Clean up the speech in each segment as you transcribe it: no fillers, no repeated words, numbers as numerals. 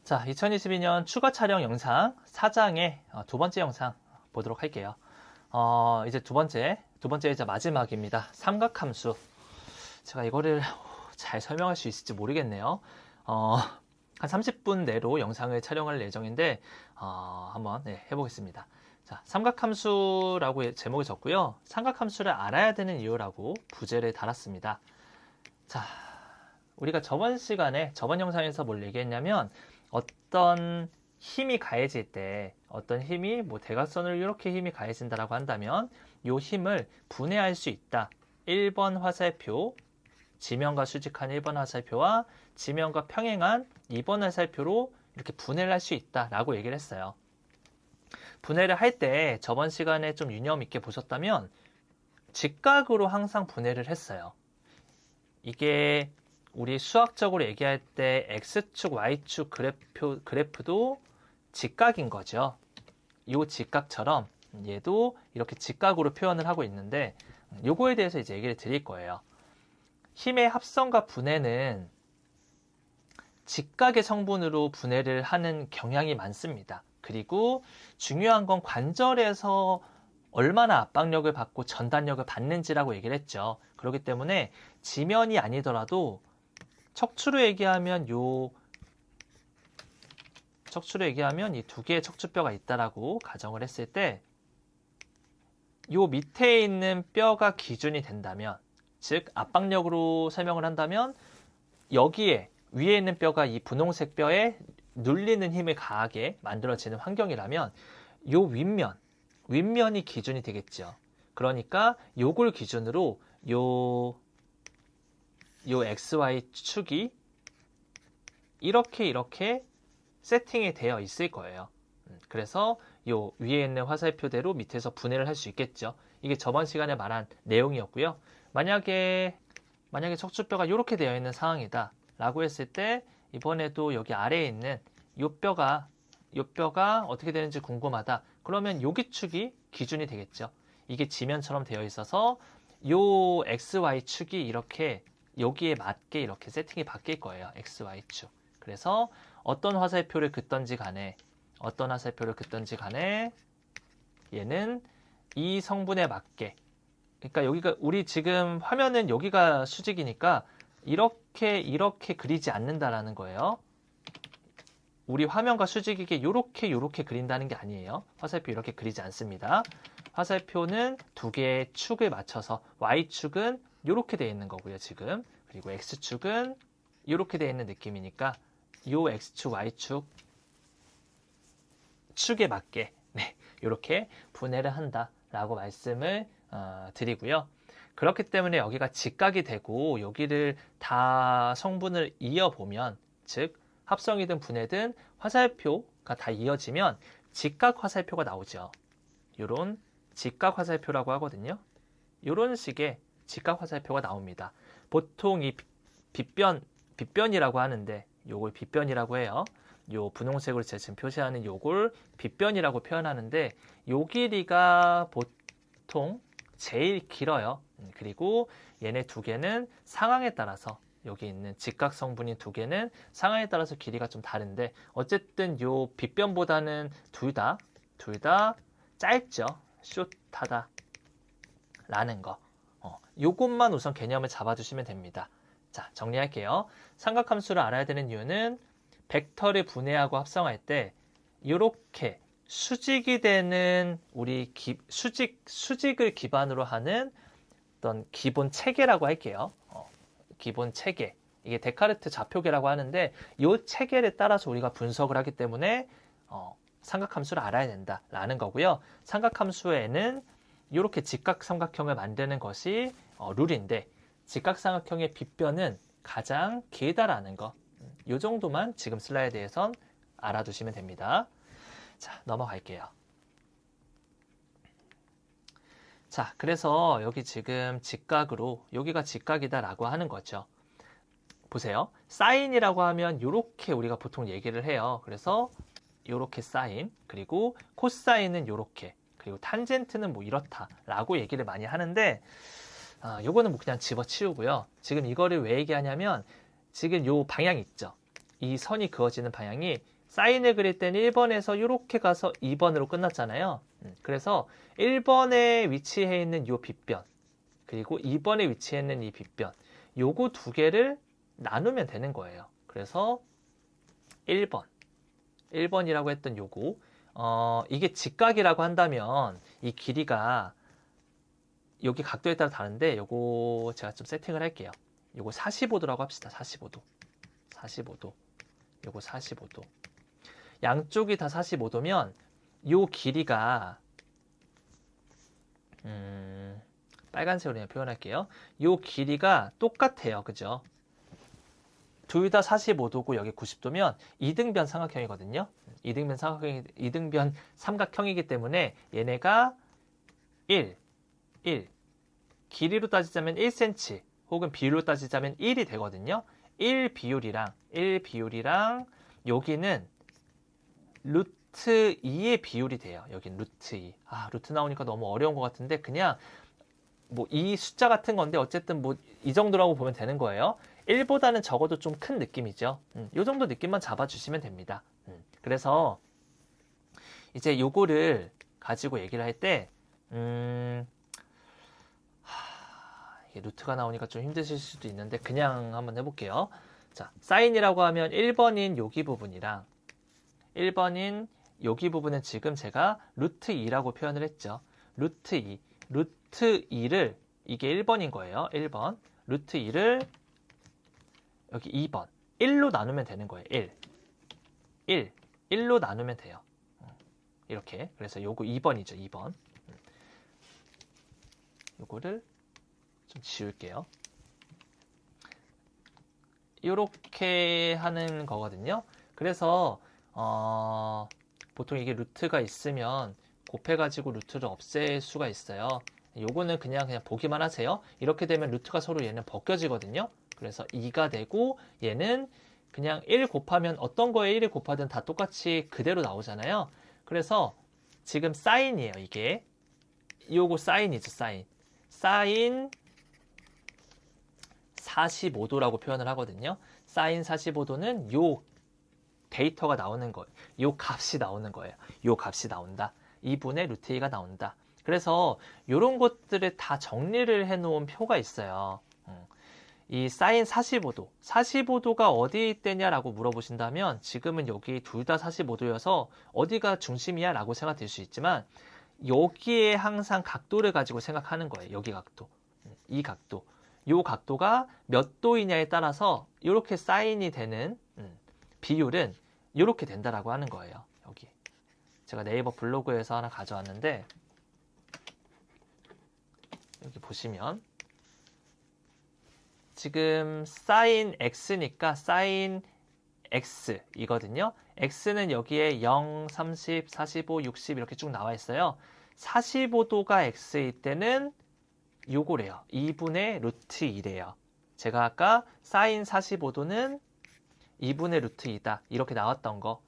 자, 2022년 추가 촬영 영상 4장의 두 번째 영상 보도록 할게요. 이제 두 번째 이제 마지막입니다. 삼각함수. 제가 이거를 잘 설명할 수 있을지 모르겠네요. 한 30분 내로 영상을 촬영할 예정인데, 한번 해보겠습니다. 자, 삼각함수라고 제목을 적고요. 삼각함수를 알아야 되는 이유라고 부제를 달았습니다. 자, 우리가 저번 영상에서 뭘 얘기했냐면, 어떤 힘이 가해질 때, 어떤 힘이 대각선으로 이렇게 힘이 가해진다라고 한다면, 이 힘을 분해할 수 있다. 1번 화살표, 지면과 수직한 1번 화살표와 지면과 평행한 2번 화살표로 이렇게 분해를 할 수 있다라고 얘기를 했어요. 분해를 할 때 저번 시간에 좀 유념 있게 보셨다면 직각으로 항상 분해를 했어요. 이게 우리 수학적으로 얘기할 때 X축, Y축 그래프도 직각인 거죠. 이 직각처럼 얘도 이렇게 직각으로 표현을 하고 있는데, 요거에 대해서 이제 얘기를 드릴 거예요. 힘의 합성과 분해는 직각의 성분으로 분해를 하는 경향이 많습니다. 그리고 중요한 건 관절에서 얼마나 압박력을 받고 전단력을 받는지라고 얘기를 했죠. 그렇기 때문에 지면이 아니더라도 척추로 얘기하면 이 두 개의 척추뼈가 있다라고 가정을 했을 때, 요 밑에 있는 뼈가 기준이 된다면, 즉 압박력으로 설명을 한다면 여기에 위에 있는 뼈가 이 분홍색 뼈에 눌리는 힘을 가하게 만들어지는 환경이라면 요 윗면이 기준이 되겠죠. 그러니까 요걸 기준으로 요 XY 축이 이렇게 세팅이 되어 있을 거예요. 그래서 요 위에 있는 화살표대로 밑에서 분해를 할 수 있겠죠. 이게 저번 시간에 말한 내용이었고요. 만약에 척추뼈가 이렇게 되어 있는 상황이다 라고 했을 때, 이번에도 여기 아래에 있는 요 뼈가 어떻게 되는지 궁금하다. 그러면 여기 축이 기준이 되겠죠. 이게 지면처럼 되어 있어서 요 XY 축이 이렇게 여기에 맞게 이렇게 세팅이 바뀔 거예요. XY 축. 그래서 어떤 화살표를 긋던지 간에 얘는 이 성분에 맞게, 그러니까 여기가 우리 지금 화면은 여기가 수직이니까 이렇게 그리지 않는다라는 거예요. 우리 화면과 수직이게 요렇게 그린다는 게 아니에요. 화살표 이렇게 그리지 않습니다. 화살표는 두 개의 축을 맞춰서 Y축은 이렇게 되어 있는 거고요, 지금. 그리고 X축은 이렇게 되어 있는 느낌이니까 요 X축, Y축 축에 맞게 이렇게 분해를 한다라고 말씀을 드리고요. 그렇기 때문에 여기가 직각이 되고 여기를 다 성분을 이어보면, 즉 합성이든 분해든 화살표가 다 이어지면 직각 화살표가 나오죠. 요런 직각 화살표라고 하거든요. 요런 식의 직각 화살표가 나옵니다. 보통 이 빗변이라고 하는데, 요걸 빗변이라고 해요. 요 분홍색으로 제가 지금 표시하는 요걸 빗변이라고 표현하는데, 요 길이가 보통 제일 길어요. 그리고 얘네 두 개는 상황에 따라서, 여기 있는 직각 성분인 두 개는 상황에 따라서 길이가 좀 다른데, 어쨌든 요 빗변보다는 둘 다 짧죠. 숏하다 라는 거. 요것만 우선 개념을 잡아주시면 됩니다. 자, 정리할게요. 삼각함수를 알아야 되는 이유는 벡터를 분해하고 합성할 때 이렇게 수직이 되는 우리 수직을 기반으로 하는 어떤 기본 체계라고 할게요. 기본 체계. 이게 데카르트 좌표계라고 하는데, 이 체계를 따라서 우리가 분석을 하기 때문에 삼각함수를 알아야 된다라는 거고요. 삼각함수에는 이렇게 직각삼각형을 만드는 것이 룰인데, 직각삼각형의 빗변은 가장 길다라는 거. 이 정도만 지금 슬라이드에선 알아두시면 됩니다. 자, 넘어갈게요. 자, 그래서 여기 지금 직각으로, 여기가 직각이다라고 하는 거죠. 보세요. 사인이라고 하면 이렇게 우리가 보통 얘기를 해요. 그래서 이렇게 사인, 그리고 코사인은 이렇게, 그리고 탄젠트는 이렇다라고 얘기를 많이 하는데, 요거는 그냥 집어치우고요. 지금 이거를 왜 얘기하냐면, 지금 요 방향 있죠. 이 선이 그어지는 방향이 사인을 그릴 때는 1번에서 이렇게 가서 2번으로 끝났잖아요. 그래서 1번에 위치해 있는 이 빗변 그리고 2번에 위치해 있는 이 빗변 요거 두 개를 나누면 되는 거예요. 그래서 1번이라고 했던 요거 이게 직각이라고 한다면 이 길이가 여기 각도에 따라 다른데 요거 제가 좀 세팅을 할게요. 요거 45도라고 합시다. 45도. 요거 45도. 양쪽이 다 45도면 요 길이가 빨간색으로 그냥 표현할게요. 요 길이가 똑같아요. 그죠? 둘 다 45도고 여기 90도면 이등변 삼각형이거든요. 이등변 삼각형이기 때문에 얘네가 1 길이로 따지자면 1cm 혹은 비율로 따지자면 1이 되거든요. 1 비율이랑 여기는 루트 2의 비율이 돼요. 여긴 루트 2. 루트 나오니까 너무 어려운 것 같은데 그냥 뭐 이 숫자 같은 건데 어쨌든 뭐 이 정도라고 보면 되는 거예요. 1보다는 적어도 좀 큰 느낌이죠. 이 정도 느낌만 잡아주시면 됩니다. 그래서 이제 요거를 가지고 얘기를 할 때 이게 루트가 나오니까 좀 힘드실 수도 있는데 그냥 한번 해볼게요. 자, 사인이라고 하면 1번인 여기 부분이랑 1번인 여기 부분은 지금 제가 루트 2라고 표현을 했죠. 루트 2를 이게 1번인 거예요. 1번. 루트 2를 여기 2번. 1로 나누면 되는 거예요. 1로 나누면 돼요. 이렇게. 그래서 요거 2번이죠. 2번. 요거를 좀 지울게요. 이렇게 하는 거거든요. 그래서 보통 이게 루트가 있으면 곱해가지고 루트를 없앨 수가 있어요. 요거는 그냥 보기만 하세요. 이렇게 되면 루트가 서로 얘는 벗겨지거든요. 그래서 2가 되고 얘는 그냥 1 곱하면 어떤 거에 1을 곱하든 다 똑같이 그대로 나오잖아요. 그래서 지금 사인이에요. 이게 요거 사인이죠. 사인 45도라고 표현을 하거든요. 사인 45도는 요 데이터가 나오는 거예요. 요 값이 나오는 거예요. 요 값이 나온다. 2분의 루트 2가 나온다. 그래서 이런 것들을 다 정리를 해놓은 표가 있어요. 이 사인 45도가 어디에 있대냐라고 물어보신다면 지금은 여기 둘 다 45도여서 어디가 중심이야 라고 생각될 수 있지만 여기에 항상 각도를 가지고 생각하는 거예요. 여기 각도, 이 각도. 이 각도가 몇 도이냐에 따라서 이렇게 사인이 되는 비율은 이렇게 된다라고 하는 거예요. 여기 제가 네이버 블로그에서 하나 가져왔는데 여기 보시면 지금 사인 x니까 사인 x 이거든요. x는 여기에 0, 30, 45, 60 이렇게 쭉 나와 있어요. 45도가 x일 때는 요거래요. 2분의 루트 2래요. 제가 아까 사인 45도는 2분의 루트 2다. 이렇게 나왔던 거.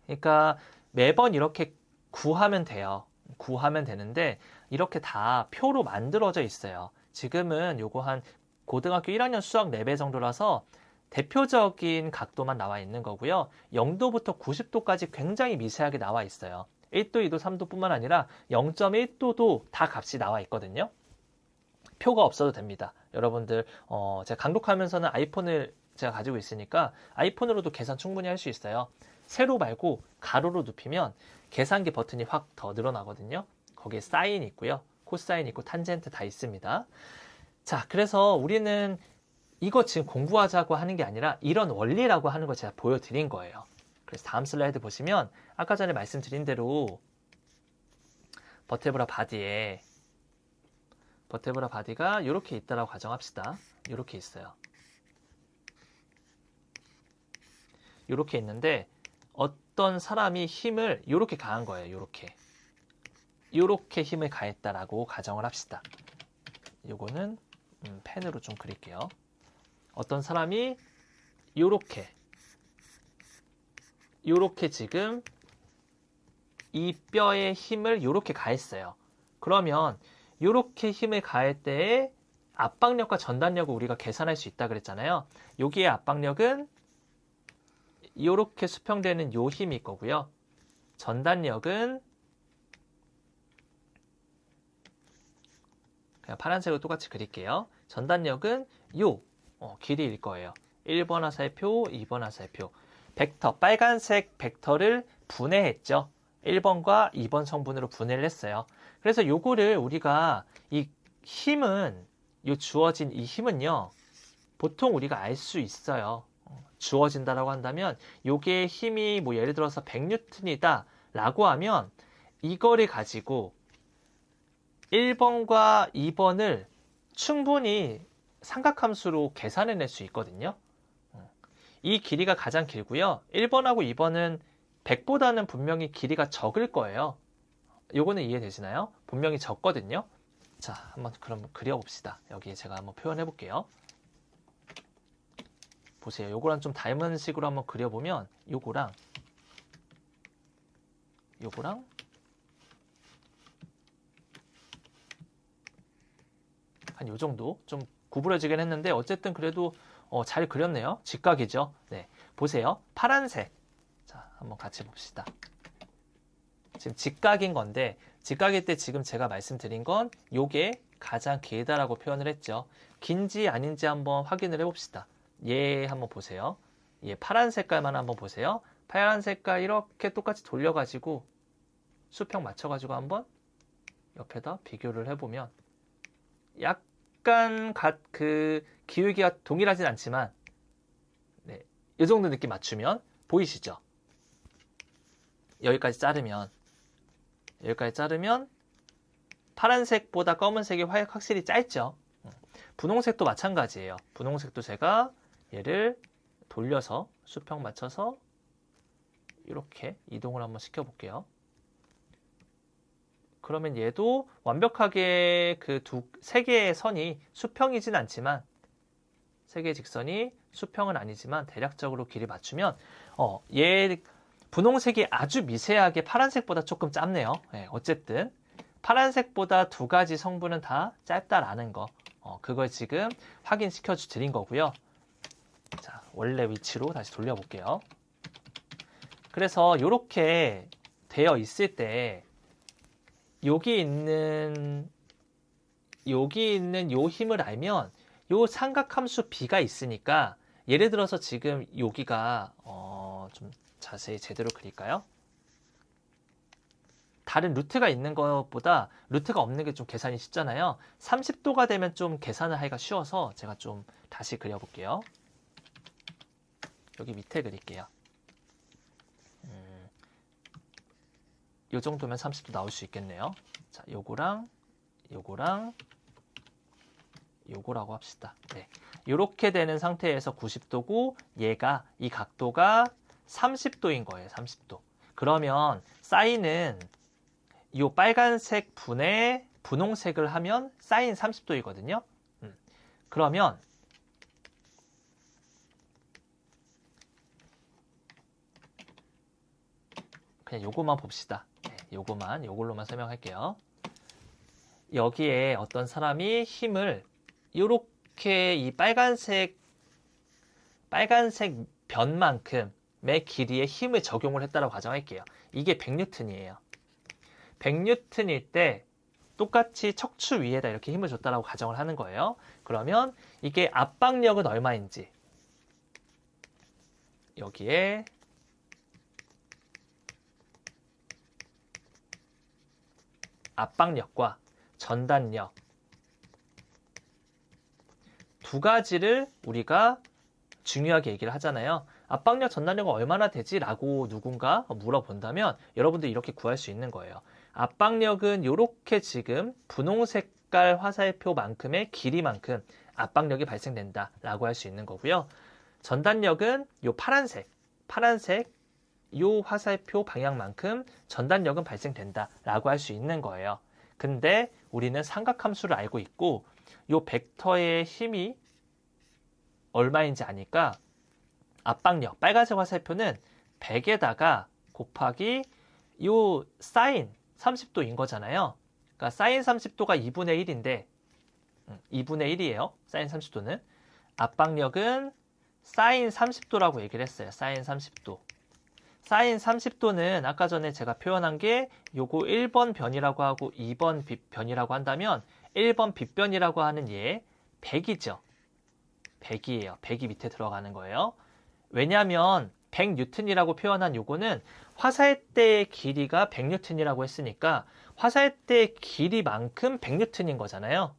그러니까 매번 이렇게 구하면 돼요. 구하면 되는데 이렇게 다 표로 만들어져 있어요. 지금은 요거 한 고등학교 1학년 수학 4배 정도라서 대표적인 각도만 나와 있는 거고요. 0도부터 90도까지 굉장히 미세하게 나와 있어요. 1도, 2도, 3도 뿐만 아니라 0.1도도 다 값이 나와 있거든요. 표가 없어도 됩니다. 여러분들 제가 강독하면서는 아이폰을 제가 가지고 있으니까 아이폰으로도 계산 충분히 할 수 있어요. 세로 말고 가로로 눕히면 계산기 버튼이 확 더 늘어나거든요. 거기에 사인 있고요. 코사인 있고 탄젠트 다 있습니다. 자, 그래서 우리는 이거 지금 공부하자고 하는 게 아니라 이런 원리라고 하는 걸 제가 보여드린 거예요. 그래서 다음 슬라이드 보시면 아까 전에 말씀드린 대로 버테브라 바디가 이렇게 있다라고 가정합시다. 이렇게 있어요. 이렇게 있는데 어떤 사람이 힘을 이렇게 가한 거예요. 이렇게 힘을 가했다라고 가정을 합시다. 요거는 펜으로 좀 그릴게요. 어떤 사람이 이렇게 지금 이 뼈에 힘을 이렇게 가했어요. 그러면 이렇게 힘을 가할 때의 압박력과 전단력을 우리가 계산할 수 있다 그랬잖아요. 여기에 압박력은 이렇게 수평되는 요 힘이 거고요. 전단력은 그냥 파란색으로 똑같이 그릴게요. 전단력은 요 길이일 거예요. 1번 화살표, 2번 화살표. 벡터, 빨간색 벡터를 분해했죠. 1번과 2번 성분으로 분해를 했어요. 그래서 요거를 우리가 이 힘은, 요 주어진 이 힘은요, 보통 우리가 알 수 있어요. 주어진다라고 한다면 요게 힘이 뭐 예를 들어서 100N이다 라고 하면 이거를 가지고 1번과 2번을 충분히 삼각함수로 계산해낼 수 있거든요. 이 길이가 가장 길고요. 1번하고 2번은 100보다는 분명히 길이가 적을 거예요. 요거는 이해되시나요? 분명히 적거든요. 자, 한번 그럼 그려봅시다. 여기에 제가 한번 표현해 볼게요. 보세요. 요거랑 좀 닮은 식으로 한번 그려보면 요거랑 한 요 정도 좀 구부러지긴 했는데 어쨌든 그래도 잘 그렸네요. 직각이죠. 네, 보세요. 파란색. 자, 한번 같이 봅시다. 지금 직각인 건데 직각일 때 지금 제가 말씀드린 건 요게 가장 길다라고 표현을 했죠. 긴지 아닌지 한번 확인을 해봅시다. 얘 한번 보세요. 얘 파란 색깔만 한번 보세요. 파란 색깔 이렇게 똑같이 돌려가지고 수평 맞춰가지고 한번 옆에다 비교를 해보면 약간 그 기울기가 동일하진 않지만 네, 이 정도 느낌 맞추면 보이시죠? 여기까지 자르면 파란색보다 검은색이 확실히 짧죠? 분홍색도 마찬가지예요. 분홍색도 제가 얘를 돌려서 수평 맞춰서 이렇게 이동을 한번 시켜볼게요. 그러면 얘도 완벽하게 세 개의 선이 수평이진 않지만 세 개의 직선이 수평은 아니지만 대략적으로 길이 맞추면 얘 분홍색이 아주 미세하게 파란색보다 조금 짧네요. 네, 어쨌든 파란색보다 두 가지 성분은 다 짧다라는 거 그걸 지금 확인시켜 드린 거고요. 자, 원래 위치로 다시 돌려볼게요. 그래서 이렇게 되어 있을 때 여기 있는 요 힘을 알면 요 삼각함수 b가 있으니까 예를 들어서 지금 여기가 좀 자세히 제대로 그릴까요? 다른 루트가 있는 것보다 루트가 없는 게 좀 계산이 쉽잖아요. 30도가 되면 좀 계산을 하기가 쉬워서 제가 좀 다시 그려볼게요. 여기 밑에 그릴게요. 요 정도면 30도 나올 수 있겠네요. 자, 요거랑 요거라고 합시다. 네. 요렇게 되는 상태에서 90도고 얘가 이 각도가 30도인 거예요. 30도. 그러면 사인은 요 빨간색 분에 분홍색을 하면 사인 30도이거든요. 그러면 그냥 요거만 봅시다. 네, 요걸로만 설명할게요. 여기에 어떤 사람이 힘을 요렇게 이 빨간색 변만큼의 길이의 힘을 적용을 했다고 가정할게요. 이게 100N이에요. 100N일 때 똑같이 척추 위에다 이렇게 힘을 줬다라고 가정을 하는 거예요. 그러면 이게 압박력은 얼마인지 여기에 압박력과 전단력 두 가지를 우리가 중요하게 얘기를 하잖아요. 압박력, 전단력은 얼마나 되지? 라고 누군가 물어본다면 여러분들 이렇게 구할 수 있는 거예요. 압박력은 이렇게 지금 분홍 색깔 화살표만큼의 길이만큼 압박력이 발생된다 라고 할 수 있는 거고요. 전단력은 요 파란색 요 화살표 방향만큼 전단력은 발생된다 라고 할 수 있는 거예요. 근데 우리는 삼각함수를 알고 있고 요 벡터의 힘이 얼마인지 아니까 압박력, 빨간색 화살표는 100에다가 곱하기 요 사인 30도인 거잖아요. 그러니까 사인 30도가 2분의 1인데 2분의 1이에요. 사인 30도는. 압박력은 사인 30도라고 얘기를 했어요. 사인 30도. 사인 30도는 아까 전에 제가 표현한 게 요거 1번 변이라고 하고 2번 변이라고 한다면 1번 빗변이라고 하는 얘 100이죠. 100이에요. 100이 밑에 들어가는 거예요. 왜냐하면 100뉴턴이라고 표현한 요거는 화살대의 길이가 100뉴턴이라고 했으니까 화살대의 길이만큼 100뉴턴인 거잖아요.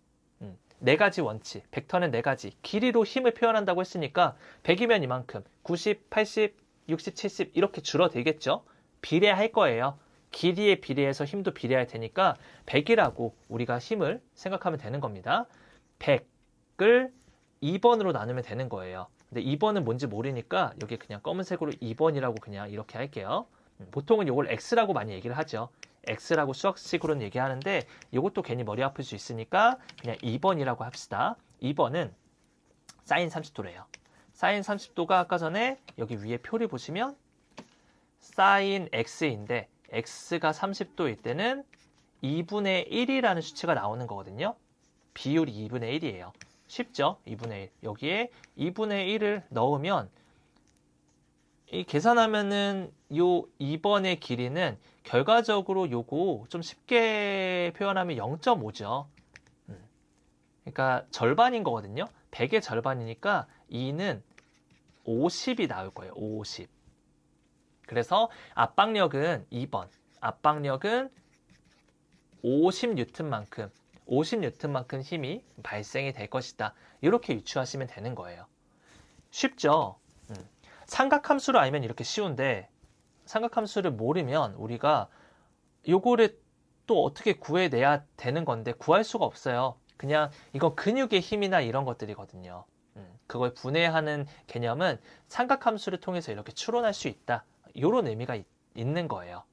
네 가지 원칙, 벡터는 네 가지, 길이로 힘을 표현한다고 했으니까 100이면 이만큼, 90, 80, 60, 70 이렇게 줄어들겠죠. 비례할 거예요. 길이에 비례해서 힘도 비례할 테니까 100이라고 우리가 힘을 생각하면 되는 겁니다. 100을 2번으로 나누면 되는 거예요. 근데 2번은 뭔지 모르니까 여기 그냥 검은색으로 2번이라고 그냥 이렇게 할게요. 보통은 이걸 X라고 많이 얘기를 하죠. X라고 수학식으로는 얘기하는데 이것도 괜히 머리 아플 수 있으니까 그냥 2번이라고 합시다. 2번은 사인 30도래요. 사인 30도가 아까 전에 여기 위에 표를 보시면 사인 X인데 X가 30도일 때는 2분의 1이라는 수치가 나오는 거거든요. 비율이 2분의 1이에요. 쉽죠? 2분의 1. 여기에 2분의 1을 넣으면 이 계산하면은 요 2번의 길이는 결과적으로 요거 좀 쉽게 표현하면 0.5죠. 그러니까 절반인 거거든요. 100의 절반이니까 2는 50이 나올 거예요. 50. 그래서 압박력은 2번. 압박력은 50뉴턴만큼 힘이 발생이 될 것이다. 이렇게 유추하시면 되는 거예요. 쉽죠? 삼각함수를 알면 이렇게 쉬운데 삼각함수를 모르면 우리가 요거를 또 어떻게 구해내야 되는 건데 구할 수가 없어요. 그냥 이건 근육의 힘이나 이런 것들이거든요. 그걸 분해하는 개념은 삼각함수를 통해서 이렇게 추론할 수 있다. 이런 의미가 있는 거예요.